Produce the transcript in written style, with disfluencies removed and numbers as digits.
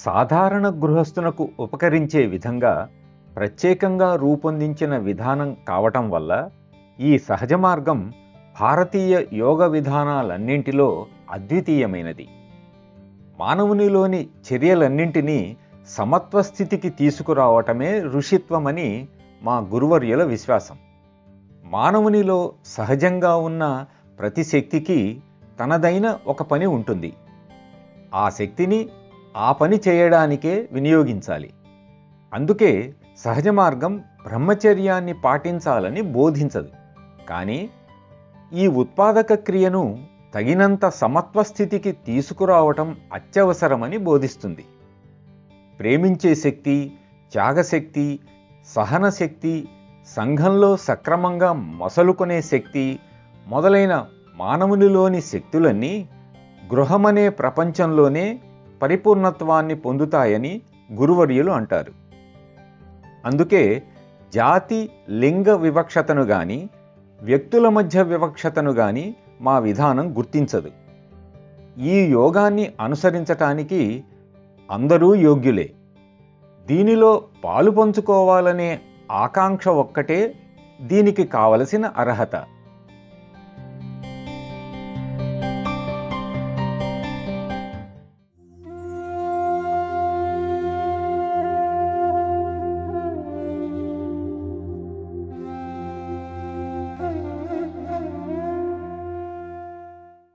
సాధారణ గృహస్థునకు ఉపకరించే విధంగా ప్రత్యేకంగా రూపొందించిన విధానం కావటం వల్ల ఈ సహజ మార్గం భారతీయ యోగ విధానాలన్నింటిలో అద్వితీయమైనది. మానవునిలోని చర్యలన్నింటినీ సమత్వ స్థితికి తీసుకురావటమే ఋషిత్వమని మా గురువర్యుల విశ్వాసం. మానవునిలో సహజంగా ఉన్న ప్రతి శక్తికి తనదైన ఒక పని ఉంటుంది. ఆ శక్తిని ఆ పని చేయడానికే వినియోగించాలి. అందుకే సహజ మార్గం బ్రహ్మచర్యాన్ని పాటించాలని బోధించదు, కానీ ఈ ఉత్పాదక క్రియను తగినంత సమత్వ స్థితికి తీసుకురావటం అత్యవసరమని బోధిస్తుంది. ప్రేమించే శక్తి, త్యాగశక్తి, సహన శక్తి, సంఘంలో సక్రమంగా మసలుకొనే శక్తి మొదలైన మానవునిలోని శక్తులన్నీ గృహమనే ప్రపంచంలోనే పరిపూర్ణత్వాన్ని పొందుతాయని గురువర్యులు అంటారు. అందుకే జాతి లింగ వివక్షతను గాని, వ్యక్తుల మధ్య వివక్షతను గాని మా విధానం గుర్తించదు. ఈ యోగాన్ని అనుసరించటానికి అందరూ యోగ్యులే. దీనిలో పాలు పంచుకోవాలనే ఆకాంక్ష ఒక్కటే దీనికి కావలసిన అర్హత.